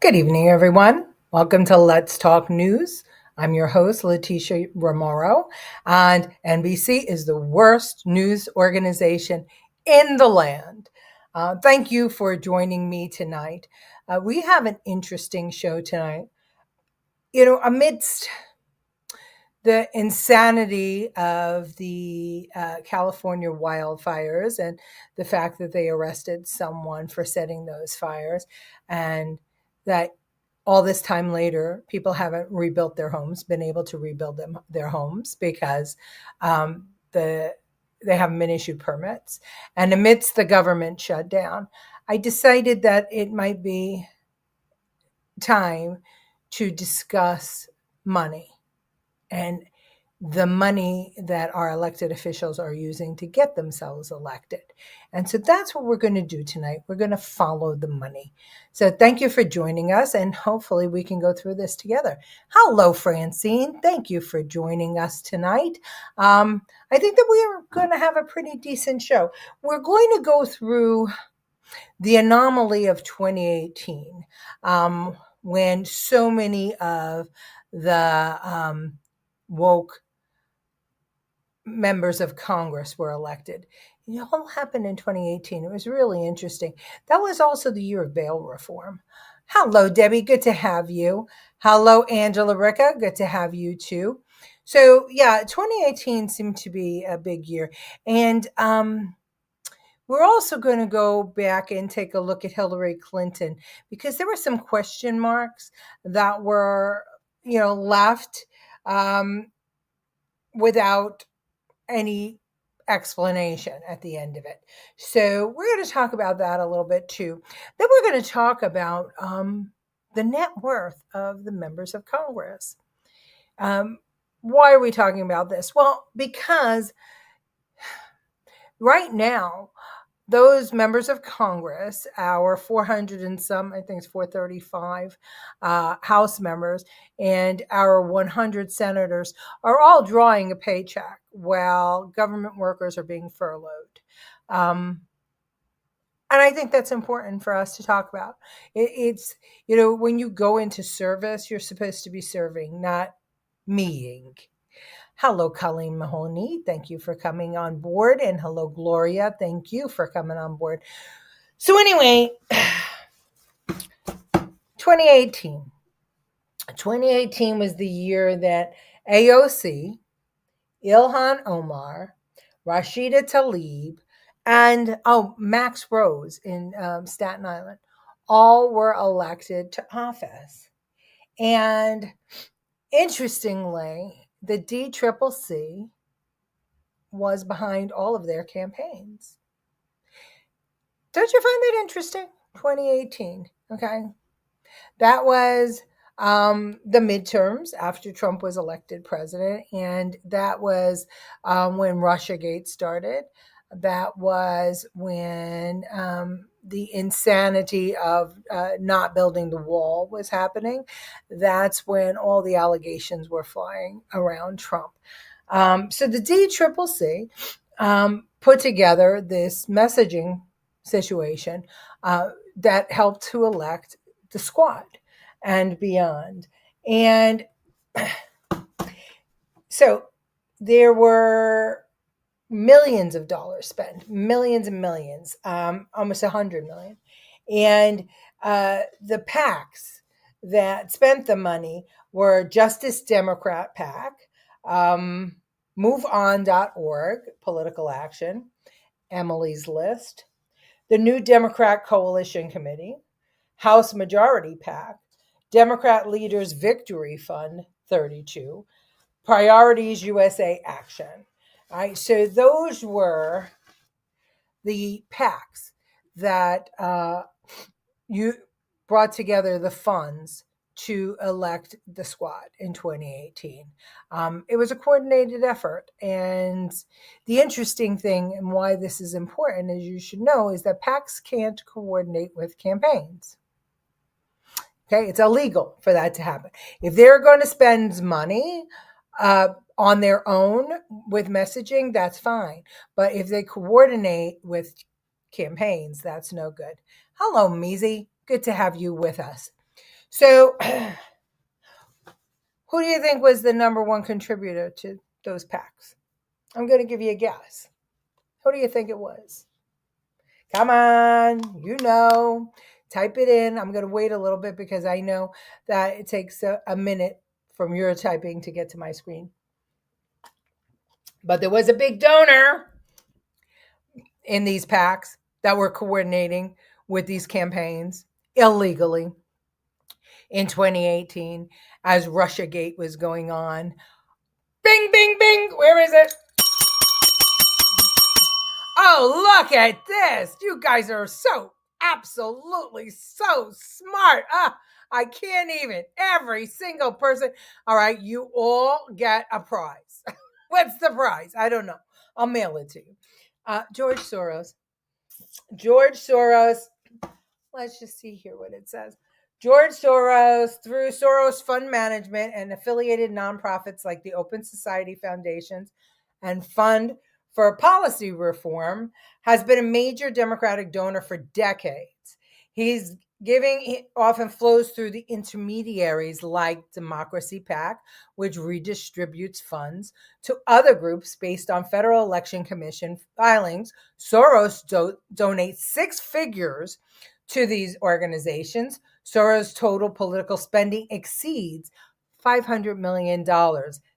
Good evening, everyone. Welcome to Let's Talk News. I'm your host, Leticia Remauro, and NBC is the worst news organization in the land. Thank you for joining me tonight. We have an interesting show tonight. Amidst the insanity of the California wildfires and the fact that they arrested someone for setting those fires, and that all this time later, people haven't rebuilt their homes, been able to rebuild their homes because they haven't been issued permits. And amidst the government shutdown, I decided that it might be time to discuss money and the money that our elected officials are using to get themselves elected. And so that's what we're going to do tonight. We're going to follow the money. So thank you for joining us, and hopefully we can go through this together. Hello, Francine. Thank you for joining us tonight. I think that we are going to have a pretty decent show. We're going to go through the anomaly of 2018, when so many of the woke members of Congress were elected. It all happened in 2018. It was really interesting. That was also the year of bail reform. Hello, Debbie. Good to have you. Hello, Angela Ricca. Good to have you too. So, yeah, 2018 seemed to be a big year. And we're also going to go back and take a look at Hillary Clinton because there were some question marks that were, left without any explanation at the end of it. So we're going to talk about that a little bit too. Then we're going to talk about the net worth of the members of Congress. Why are we talking about this? Well, because right now, those members of Congress, our 400 and some, I think it's 435 House members, and our 100 senators are all drawing a paycheck while government workers are being furloughed. And I think that's important for us to talk about. It's, when you go into service, you're supposed to be serving, not meing. Hello, Colleen Mahoney. Thank you for coming on board. And hello, Gloria. Thank you for coming on board. So anyway, 2018. 2018 was the year that AOC, Ilhan Omar, Rashida Tlaib, and Max Rose in Staten Island all were elected to office. And interestingly, the DCCC was behind all of their campaigns. Don't you find that interesting? 2018, okay? That was the midterms after Trump was elected president, and that was when Russiagate started. That was when the insanity of not building the wall was happening. That's when all the allegations were flying around Trump. So the DCCC put together this messaging situation that helped to elect the squad and beyond. And so there were millions of dollars spent, millions and millions, almost 100 million. And the PACs that spent the money were Justice Democrat PAC, MoveOn.org, Political Action, Emily's List, the New Democrat Coalition Committee, House Majority PAC, Democrat Leaders Victory Fund 32, Priorities USA Action. All right, so those were the PACs that you brought together the funds to elect the squad in 2018. It was a coordinated effort. And the interesting thing and why this is important, as you should know, is that PACs can't coordinate with campaigns. Okay, it's illegal for that to happen. If they're going to spend money on their own with messaging, that's fine. But if they coordinate with campaigns, that's no good. Hello, Meezy. Good to have you with us. So, who do you think was the number one contributor to those PACs? I'm going to give you a guess. Who do you think it was? Come on, type it in. I'm going to wait a little bit because I know that it takes a minute from your typing to get to my screen. But there was a big donor in these PACs that were coordinating with these campaigns illegally in 2018 as Russiagate was going on. Bing, bing, bing. Where is it? Oh, look at this. You guys are so absolutely so smart. I can't even. Every single person. All right, you all get a prize. What's the prize? I don't know. I'll mail it to you. George Soros. Let's just see here what it says. George Soros, through Soros Fund Management and affiliated nonprofits like the Open Society Foundations and Fund for Policy Reform, has been a major Democratic donor for decades. He's giving often flows through the intermediaries like Democracy PAC, which redistributes funds to other groups based on Federal Election Commission filings. Soros donates six figures to these organizations. Soros' total political spending exceeds $500 million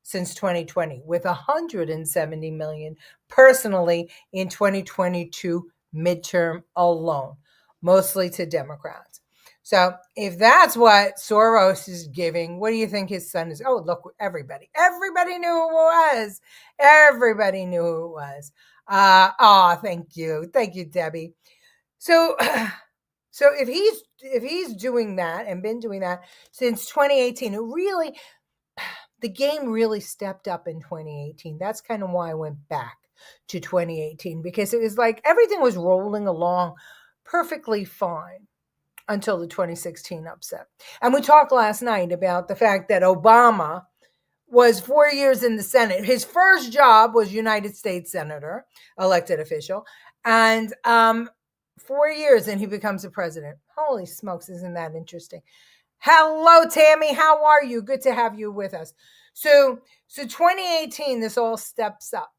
since 2020, with $170 million personally in 2022 midterm alone, mostly to Democrats. So if that's what Soros is giving, what do you think his son is? Oh, look, everybody knew who it was. Everybody knew who it was. Thank you, Debbie. So if he's doing that and been doing that since 2018, the game really stepped up in 2018. That's kind of why I went back to 2018, because it was like everything was rolling along perfectly fine until the 2016 upset. And we talked last night about the fact that Obama was 4 years in the Senate. His first job was United States Senator, elected official, and 4 years and he becomes a president. Holy smokes, isn't that interesting? Hello, Tammy. How are you? Good to have you with us. So 2018, this all steps up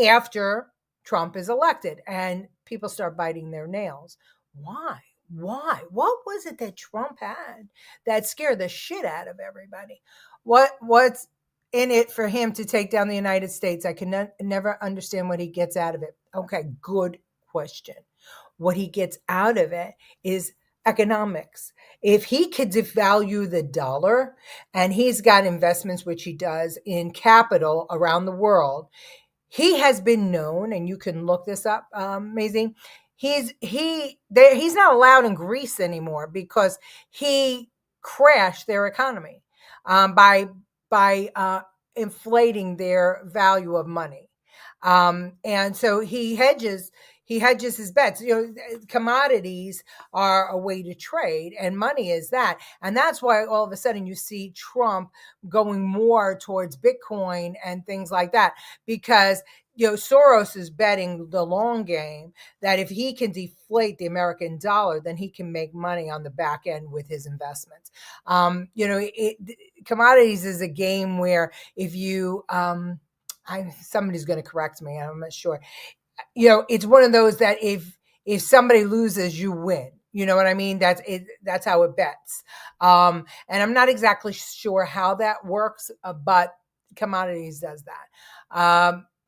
after Trump is elected and people start biting their nails. Why? What was it that Trump had that scared the shit out of everybody? What's in it for him to take down the United States? I can never understand what he gets out of it. Okay, good question. What he gets out of it is economics. If he could devalue the dollar, and he's got investments, which he does, in capital around the world, he has been known, and you can look this up, Maisie. He's not allowed in Greece anymore because he crashed their economy by inflating their value of money. And so he hedges his bets. Commodities are a way to trade, and money is that. And that's why all of a sudden you see Trump going more towards Bitcoin and things like that, because Soros is betting the long game that if he can deflate the American dollar, then he can make money on the back end with his investments. Commodities is a game where if you somebody's going to correct me, I'm not sure. It's one of those that if somebody loses, you win. You know what I mean? That's it. That's how it bets. And I'm not exactly sure how that works, but commodities does that.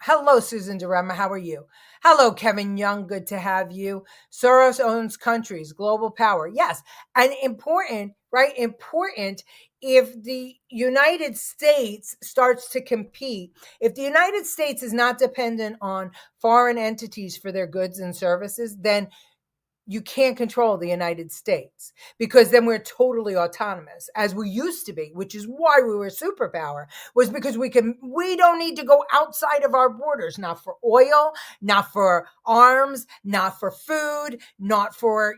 Hello, Susan Durema. How are you? Hello, Kevin Young. Good to have you. Soros owns countries, global power. Yes. And important, right? Important. If the United States starts to compete, if the United States is not dependent on foreign entities for their goods and services, then you can't control the United States, because then we're totally autonomous, as we used to be, which is why we were a superpower, was because we don't need to go outside of our borders, not for oil, not for arms, not for food, not for,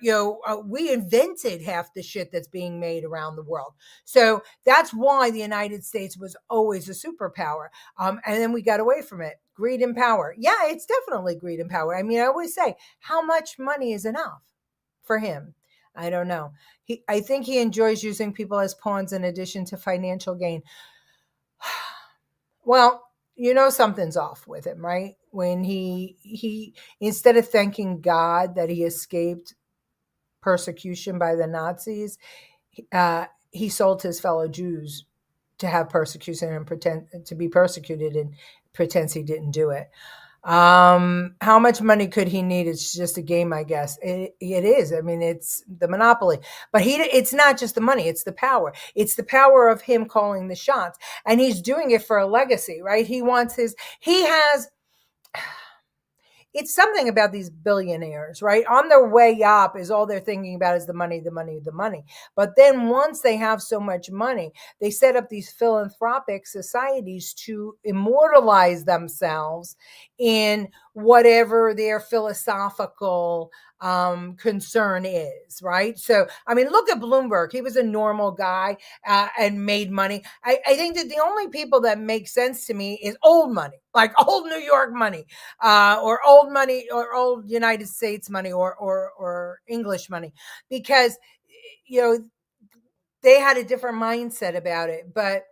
we invented half the shit that's being made around the world. So that's why the United States was always a superpower. And then we got away from it. Greed and power. Yeah, it's definitely greed and power. I mean, I always say, how much money is enough for him? I don't know. I think he enjoys using people as pawns in addition to financial gain. Well, something's off with him, right? When he instead of thanking God that he escaped persecution by the Nazis, he sold his fellow Jews to have persecution and pretend to be persecuted, and pretends he didn't do it. How much money could he need? It's just a game, I guess. It is. I mean, it's the monopoly, but it's not just the money. It's the power. It's the power of him calling the shots, and he's doing it for a legacy, right? He has, it's something about these billionaires, right? On their way up is all they're thinking about is the money, the money, the money. But then once they have so much money, they set up these philanthropic societies to immortalize themselves in whatever their philosophical concern is, right? So, I mean, look at Bloomberg. He was a normal guy and made money. I think that the only people that make sense to me is old money, like old New York money, or old money, or old United States money, or English money, because they had a different mindset about it. But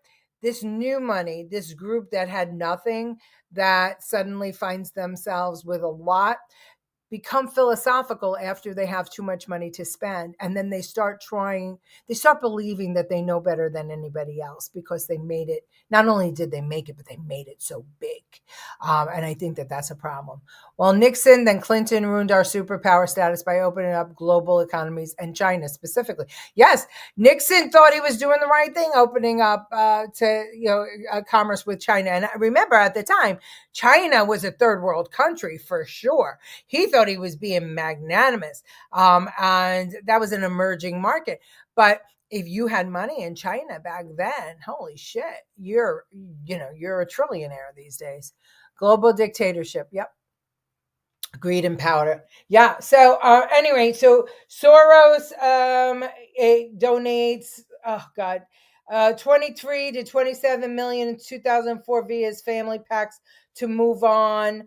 this new money, this group that had nothing, that suddenly finds themselves with a lot, become philosophical after they have too much money to spend. And then they start believing that they know better than anybody else because they made it. Not only did they make it, but they made it so big. And I think that that's a problem. Well, Nixon, then Clinton ruined our superpower status by opening up global economies, and China specifically. Yes, Nixon thought he was doing the right thing, opening up commerce with China. And I remember at the time, China was a third world country for sure. He thought he was being magnanimous, and that was an emerging market. But if you had money in China back then, holy shit, you're a trillionaire these days. Global dictatorship. Yep. Greed and power. Yeah. So anyway, so Soros donates, oh God, 23 to 27 million in 2004 via his family packs to move on,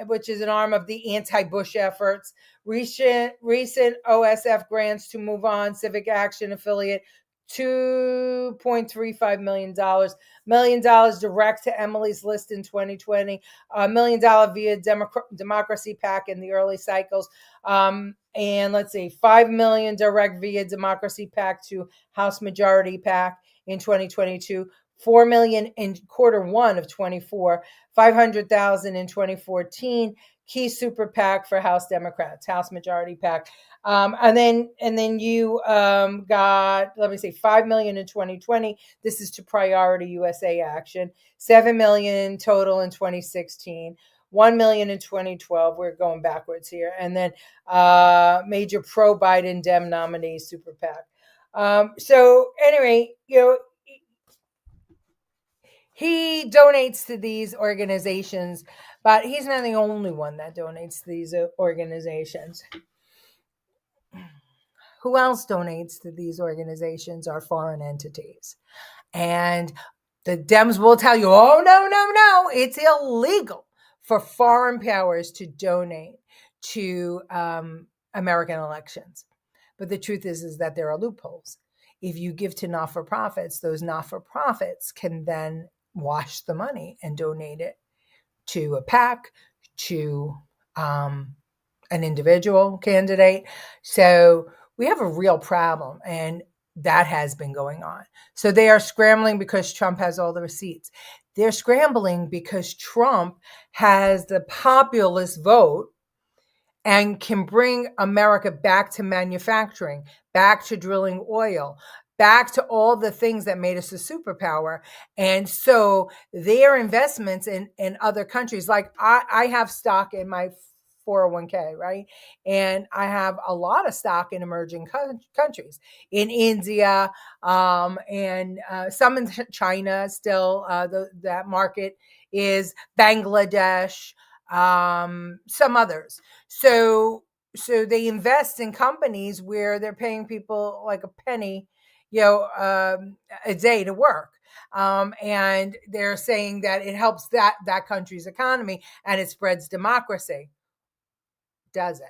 which is an arm of the anti-Bush efforts. Recent OSF grants to Move On Civic Action affiliate, $2.35 million. $1 million direct to Emily's List in 2020. $1 million via Democracy PAC in the early cycles. And let's see, $5 million direct via Democracy PAC to House Majority PAC in 2022. $4 million in quarter one of 24, 500,000 in 2014. Key super PAC for House Democrats, House Majority PAC. And then you got, let me see, $5 million in 2020. This is to Priority USA Action. $7 million total in 2016. $1 million in 2012. We're going backwards here. And then major pro-Biden Dem nominee super PAC. So anyway, he donates to these organizations, but he's not the only one that donates to these organizations. Who else donates to these organizations are foreign entities. And the Dems will tell you, oh, no, it's illegal for foreign powers to donate to American elections. But the truth is that there are loopholes. If you give to not-for-profits, those not-for-profits can then wash the money and donate it to a PAC, to an individual candidate. So we have a real problem, and that has been going on. So they are scrambling because Trump has all the receipts. They're scrambling because Trump has the populist vote and can bring America back to manufacturing, back to drilling oil, back to all the things that made us a superpower. And so their investments in other countries, like I have stock in my 401k, right? And I have a lot of stock in emerging countries, in India, and some in China still. That market is Bangladesh, some others. So they invest in companies where they're paying people like a penny, a day to work. And they're saying that it helps that country's economy and it spreads democracy. Does it?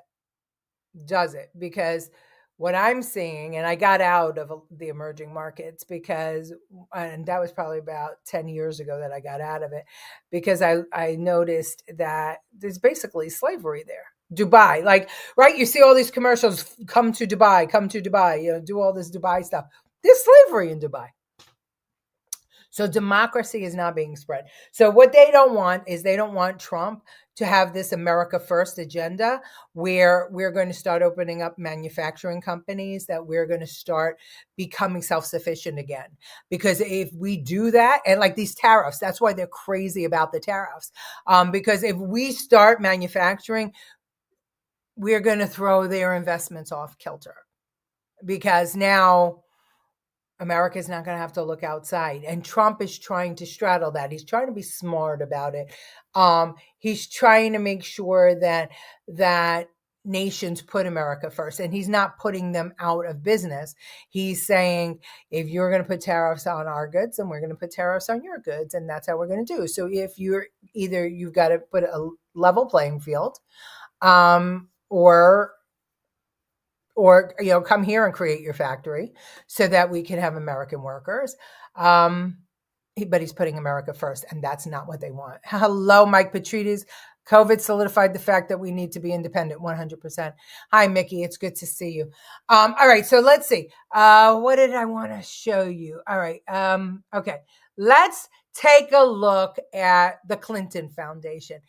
does it, because what I'm seeing, and I got out of the emerging markets because, and that was probably about 10 years ago that I got out of it, because I noticed that there's basically slavery there. Dubai, like, right? You see all these commercials, come to Dubai, do all this Dubai stuff. There's slavery in Dubai. So democracy is not being spread. So what they don't want is, they don't want Trump to have this America First agenda where we're going to start opening up manufacturing companies, that we're going to start becoming self-sufficient again. Because if we do that, and like these tariffs, that's why they're crazy about the tariffs. Because if we start manufacturing, we're going to throw their investments off kilter. Because now America is not going to have to look outside. And Trump is trying to straddle that. He's trying to be smart about it. He's trying to make sure that nations put America first, and he's not putting them out of business. He's saying, if you're going to put tariffs on our goods, then we're going to put tariffs on your goods, and that's how we're going to do. So if you've got to put a level playing field, or come here and create your factory so that we can have American workers. But he's putting America first, and that's not what they want. Hello, Mike Petrides. COVID solidified the fact that we need to be independent 100%. Hi, Mickey. It's good to see you. All right, so let's see. What did I want to show you? All right. Okay, let's take a look at the Clinton Foundation.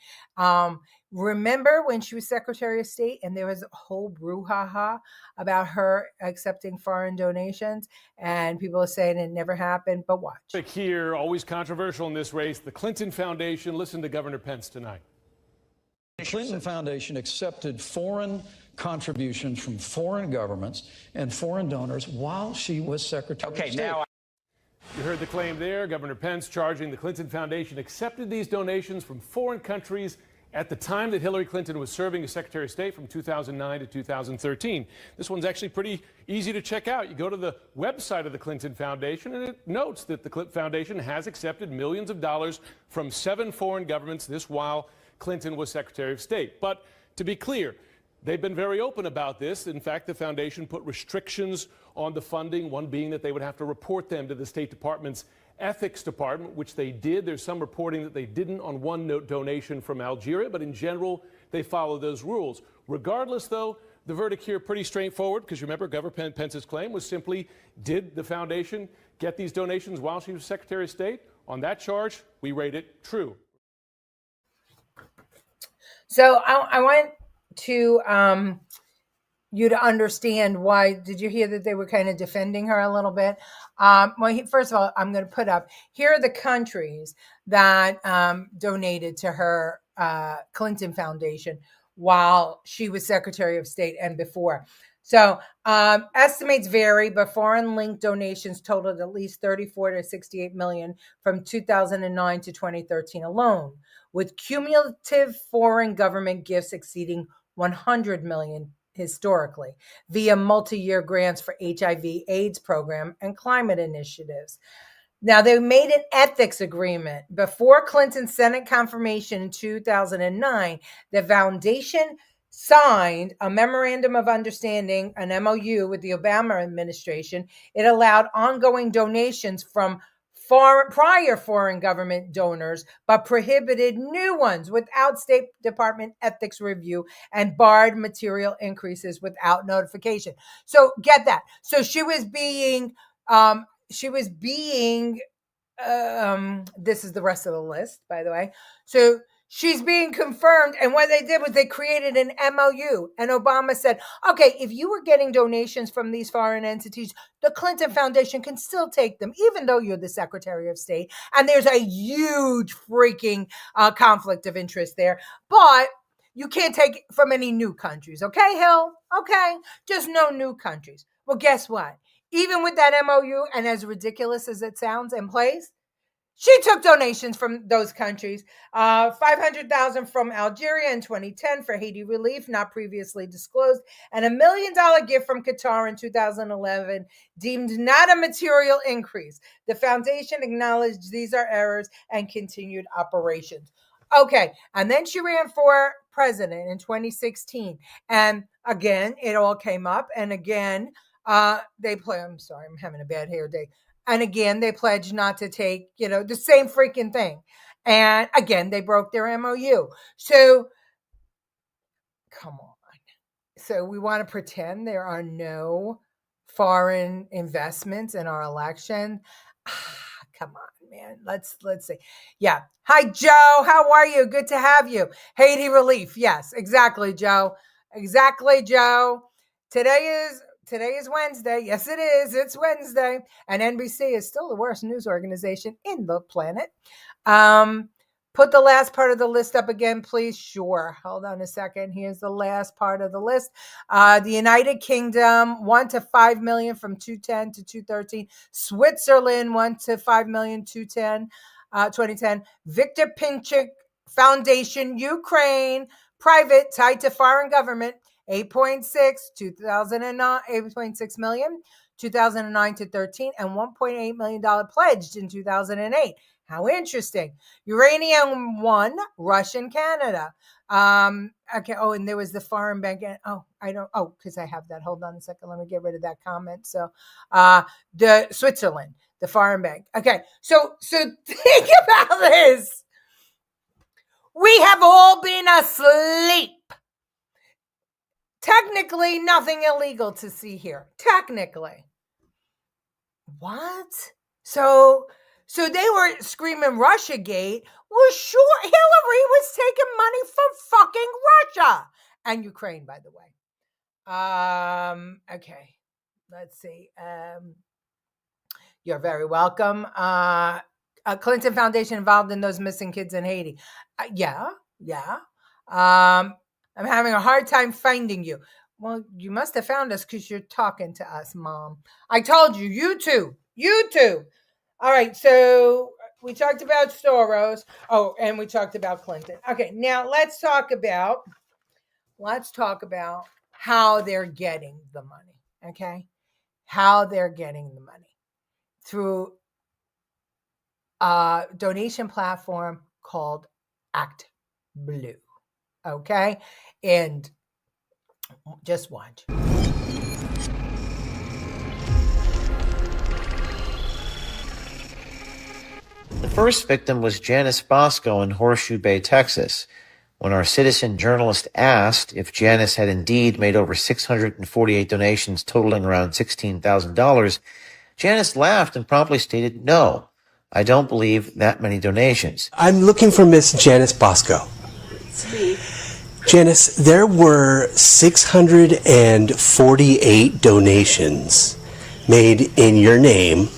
Remember when she was Secretary of State and there was a whole brouhaha about her accepting foreign donations, and people are saying it never happened, but watch. Here, always controversial in this race, the Clinton Foundation. Listen to Governor Pence tonight. The Clinton Foundation accepted foreign contributions from foreign governments and foreign donors while she was Secretary of State. Now you heard the claim there. Governor Pence charging the Clinton Foundation accepted these donations from foreign countries at the time that Hillary Clinton was serving as Secretary of State, from 2009 to 2013. This one's actually pretty easy to check out. You go to the website of the Clinton Foundation, and it notes that the Clinton Foundation has accepted millions of dollars from 7 foreign governments, this while Clinton was Secretary of State. But to be clear, they've been very open about this. In fact, the foundation put restrictions on the funding, one being that they would have to report them to the State Department's Ethics Department, which they did. There's some reporting that they didn't on one donation from Algeria, but in general, they follow those rules. Regardless, though, the verdict here pretty straightforward, because remember, Governor Pence's claim was simply, did the foundation get these donations while she was Secretary of State? On that charge, we rate it true. So I want to you to understand why. Did you hear that they were kind of defending her a little bit? Well, first of all, I'm going to put up, here are the countries that donated to her Clinton Foundation while she was Secretary of State and before. So estimates vary, but foreign linked donations totaled at least 34 to 68 million from 2009 to 2013 alone, with cumulative foreign government gifts exceeding 100 million historically via multi-year grants for HIV/AIDS program and climate initiatives. Now, they made an ethics agreement before Clinton's Senate confirmation in 2009. The foundation signed a memorandum of understanding, an MOU, with the Obama administration. It allowed ongoing donations from prior foreign government donors, but prohibited new ones without State Department ethics review, and barred material increases without notification. So get that. So she was being, this is the rest of the list, by the way. So she's being confirmed. And what they did was they created an MOU. And Obama said, okay, if you were getting donations from these foreign entities, the Clinton Foundation can still take them, even though you're the Secretary of State. And there's a huge freaking conflict of interest there. But you can't take from any new countries. Okay, Hill? Okay, just no new countries. Well, guess what? Even with that MOU, and as ridiculous as it sounds in place, she took donations from those countries, 500,000 from Algeria in 2010 for Haiti relief, not previously disclosed, and $1 million gift from Qatar in 2011, deemed not a material increase. The foundation acknowledged these are errors and continued operations. Okay, and then she ran for president in 2016, and again, it all came up. And again, they play. I'm sorry, I'm having a bad hair day. And again, they pledged not to take, the same freaking thing. And again, they broke their MOU. So, come on. So we want to pretend there are no foreign investments in our election. Come on, man. Let's see. Yeah. Hi, Joe. How are you? Good to have you. Haiti relief. Yes, exactly, Joe. Exactly, Joe. Today is Wednesday. Yes, it is. It's Wednesday. And NBC is still the worst news organization in the planet. Put the last part of the list up again, please. Sure. Hold on a second. Here's the last part of the list. The United Kingdom, 1 to 5 million from 210 to 213. Switzerland, 1 to 5 million, 2010. Victor Pinchuk Foundation, Ukraine, private, tied to foreign government, 8.6 million, 2009 to 13, and $1.8 million pledged in 2008. How interesting. Uranium 1, Russian Canada. Okay. Oh, and there was the foreign bank. Because I have that. Hold on a second. Let me get rid of that comment. So, the Switzerland, the foreign bank. Okay. So think about this. We have all been asleep. Technically, nothing illegal to see here. Technically. What? So they were screaming Russiagate. Well, sure, Hillary was taking money from fucking Russia and Ukraine, by the way. Okay, let's see. You're very welcome. Clinton Foundation involved in those missing kids in Haiti. Yeah. I'm having a hard time finding you. Well, you must have found us because you're talking to us, Mom. I told you, you too. All right, so we talked about Soros. Oh, and we talked about Clinton. Okay, now let's talk about how they're getting the money. Okay, how they're getting the money through a donation platform called Act Blue. Okay, and just watch. The first victim was Janice Bosco in Horseshoe Bay, Texas. When our citizen journalist asked if Janice had indeed made over 648 donations totaling around $16,000, Janice laughed and promptly stated, "No, I don't believe that many donations." I'm looking for Miss Janice Bosco. It's me. Janice, there were 648 donations made in your name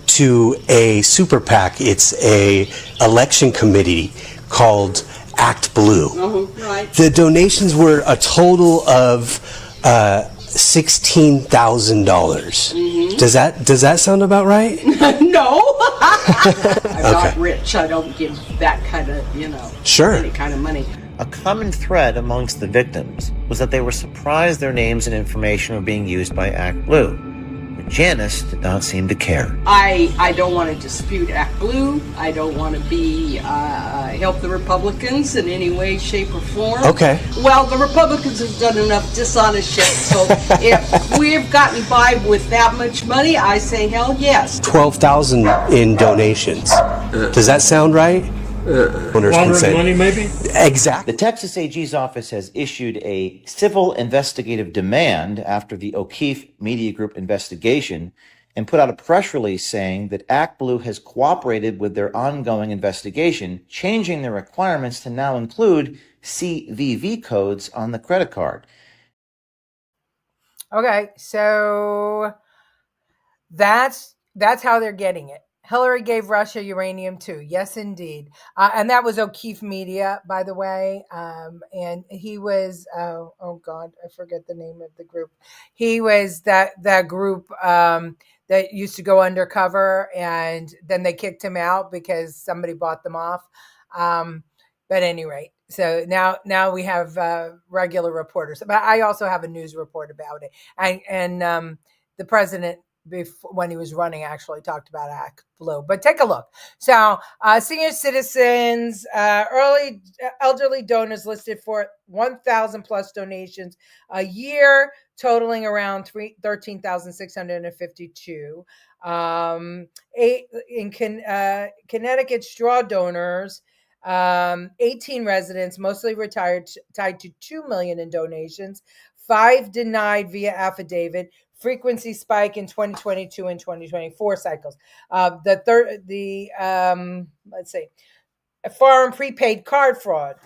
to a super PAC. It's a election committee called Act Blue. Right. The donations were a total of $16,000. Does that sound about right? No. I'm not rich. I don't give that kind of, Sure. any kind of money. A common thread amongst the victims was that they were surprised their names and information were being used by Act Blue. But Janice did not seem to care. I don't want to dispute Act Blue. I don't want to be help the Republicans in any way, shape, or form. Okay. Well, the Republicans have done enough dishonest shit, so if we've gotten by with that much money, I say hell yes. 12,000 in donations. Does that sound right? Laundering money, maybe? Exactly. The Texas AG's office has issued a civil investigative demand after the O'Keefe Media Group investigation and put out a press release saying that Act Blue has cooperated with their ongoing investigation, changing their requirements to now include CVV codes on the credit card. Okay, so that's how they're getting it. Hillary gave Russia uranium too. Yes, indeed. And that was O'Keefe Media, by the way. And he was, oh God, I forget the name of the group. He was that group that used to go undercover, and then they kicked him out because somebody bought them off. But at any rate, so now we have regular reporters. But I also have a news report about it. And the president before, when he was running, actually talked about Act Blue. But take a look. So senior citizens, elderly donors listed for 1,000 plus donations a year, totaling around 13,652. In Connecticut, straw donors, 18 residents, mostly retired, tied to 2 million in donations. 5 denied via affidavit. Frequency spike in 2022 and 2024 cycles. Let's see, foreign prepaid card fraud.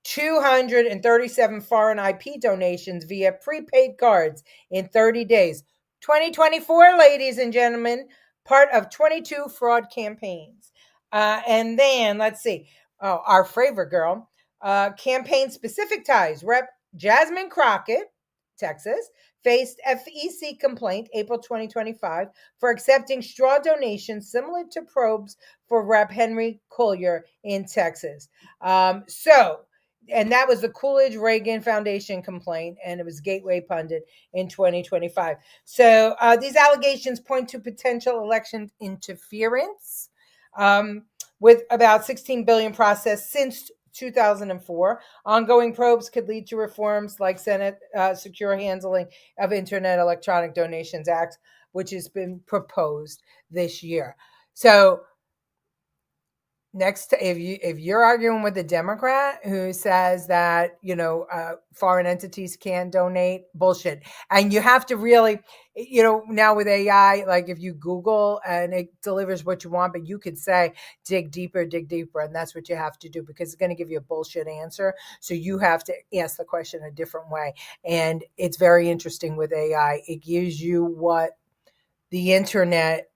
237 foreign IP donations via prepaid cards in 30 days. 2024, ladies and gentlemen, part of 22 fraud campaigns. And then let's see. Oh, our favorite girl, campaign specific ties. Rep. Jasmine Crockett, Texas, faced FEC complaint April 2025 for accepting straw donations similar to probes for Rep. Henry Collier in Texas. And that was the Coolidge Reagan Foundation complaint, and it was Gateway Pundit in 2025. So these allegations point to potential election interference, with about 16 billion processed since 2004. Ongoing probes could lead to reforms like Senate Secure Handling of Internet Electronic Donations Act, which has been proposed this year. So next, if you're arguing with a Democrat who says that foreign entities can't donate, bullshit. And you have to really, now with AI, like if you Google and it delivers what you want, but you could say dig deeper, and that's what you have to do, because it's going to give you a bullshit answer. So you have to ask the question a different way. And it's very interesting with AI. It gives you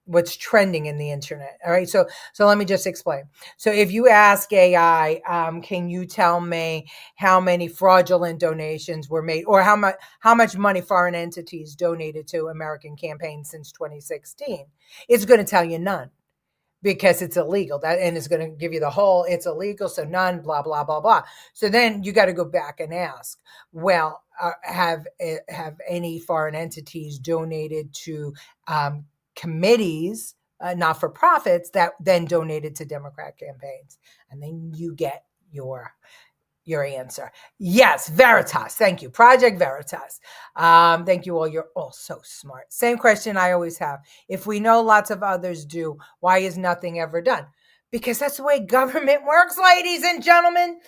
what's trending in the internet. All right. So let me just explain. So if you ask AI, can you tell me how many fraudulent donations were made, or how much money foreign entities donated to American campaigns since 2016? It's going to tell you none, because it's illegal. And it's going to give you the whole, it's illegal, so none, blah, blah, blah, blah. So then you got to go back and ask, well, have any foreign entities donated to committees, not-for-profits, that then donated to Democrat campaigns? And then you get your answer. Yes, Veritas. Thank you. Project Veritas. Thank you all. You're all so smart. Same question I always have. If we know lots of others do, why is nothing ever done? Because that's the way government works, ladies and gentlemen.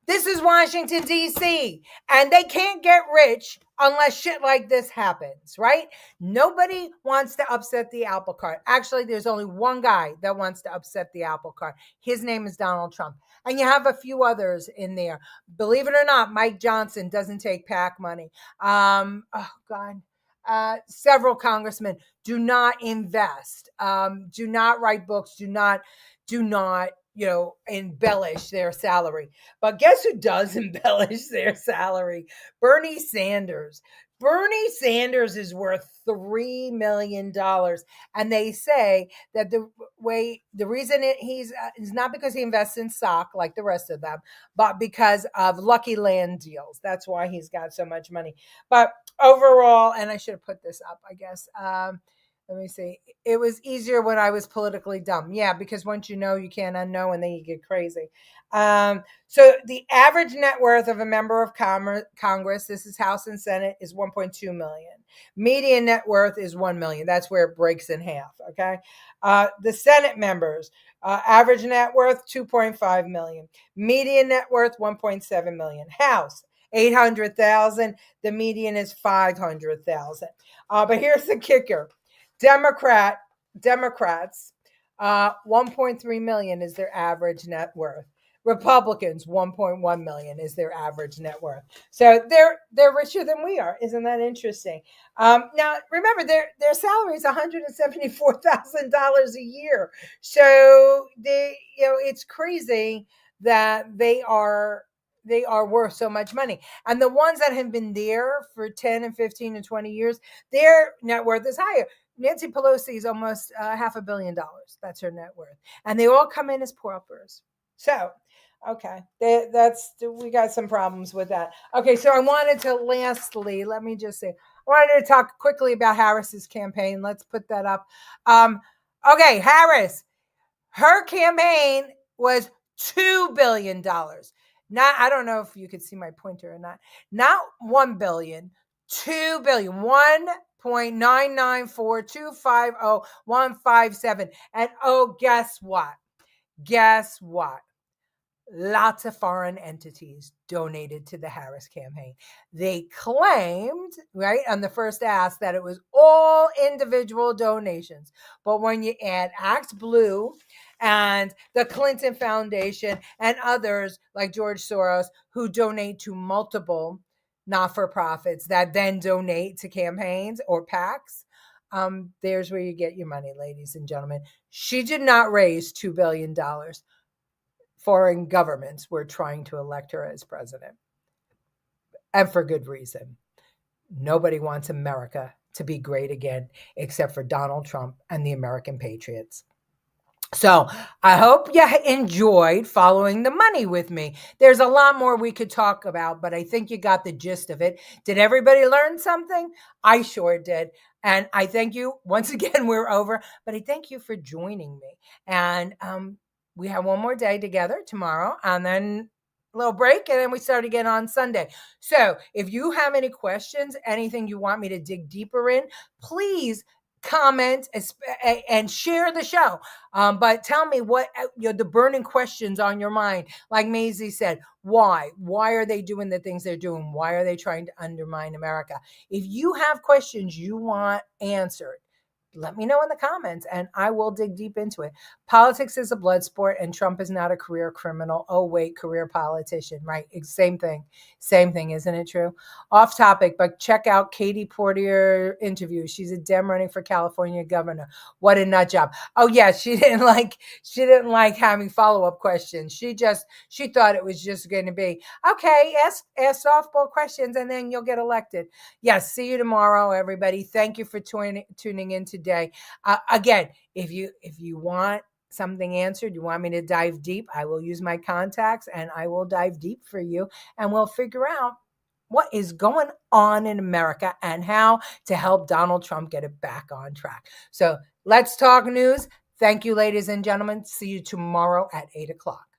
This is Washington, D.C., and they can't get rich unless shit like this happens, right? Nobody wants to upset the apple cart. Actually, there's only one guy that wants to upset the apple cart. His name is Donald Trump. And you have a few others in there. Believe it or not, Mike Johnson doesn't take PAC money. Several congressmen do not invest, do not write books, do not embellish their salary. But guess who does embellish their salary? Bernie Sanders. Bernie Sanders is worth $3 million. And they say that the reason he's not because he invests in stock like the rest of them, but because of Lucky Land deals. That's why he's got so much money. But overall, and I should have put this up, I guess. Let me see. It was easier when I was politically dumb. Yeah, because once you know, you can't unknow, and then you get crazy. So the average net worth of a member of Congress, this is House and Senate, is 1.2 million. Median net worth is 1 million. That's where it breaks in half. Okay. The Senate members, average net worth 2.5 million. Median net worth 1.7 million. House 800,000. The median is 500,000. But here's the kicker. Democrats, 1.3 million is their average net worth. Republicans, 1.1 million is their average net worth. So they're richer than we are. Isn't that interesting? Now remember, their salary is $174,000 a year. So it's crazy that they are worth so much money. And the ones that have been there for 10 and 15 and 20 years, their net worth is higher. Nancy Pelosi is almost $500 million. That's her net worth. And they all come in as paupers. So, okay, we got some problems with that. Okay, so I wanted to lastly, let me just say, wanted to talk quickly about Harris's campaign. Let's put that up. Okay, Harris, her campaign was $2 billion. Not, I don't know if you could see my pointer or not. Not 1 billion, 2 billion, 1.994250157. And oh, guess what? Guess what? Lots of foreign entities donated to the Harris campaign. They claimed, right, on the first ask that it was all individual donations. But when you add Act Blue and the Clinton Foundation and others like George Soros who donate to multiple not-for-profits that then donate to campaigns or PACs, there's where you get your money, ladies and gentlemen. She did not raise $2 billion. Foreign governments were trying to elect her as president. And for good reason. Nobody wants America to be great again, except for Donald Trump and the American patriots. So I hope you enjoyed following the money with me. There's a lot more we could talk about, but I think you got the gist of it. Did everybody learn something? I sure did. And I thank you. Once again, we're over, but I thank you for joining me. And we have one more day together tomorrow, and then a little break, and then we start again on Sunday. So if you have any questions, anything you want me to dig deeper in, please comment and share the show. But tell me what the burning questions on your mind. Like Maisie said, why? Why are they doing the things they're doing? Why are they trying to undermine America? If you have questions you want answered, let me know in the comments and I will dig deep into it. Politics is a blood sport and Trump is not a career criminal. Oh, wait, career politician, right? Same thing, isn't it true? Off topic, but check out Katie Portier interview. She's a Dem running for California governor. What a nut job. Oh yeah, she didn't like having follow-up questions. She thought it was just going to be, okay, ask softball questions and then you'll get elected. Yes, see you tomorrow, everybody. Thank you for tuning in today. Again, if you want something answered, you want me to dive deep, I will use my contacts and I will dive deep for you and we'll figure out what is going on in America and how to help Donald Trump get it back on track. So let's talk news. Thank you, ladies and gentlemen. See you tomorrow at 8 o'clock.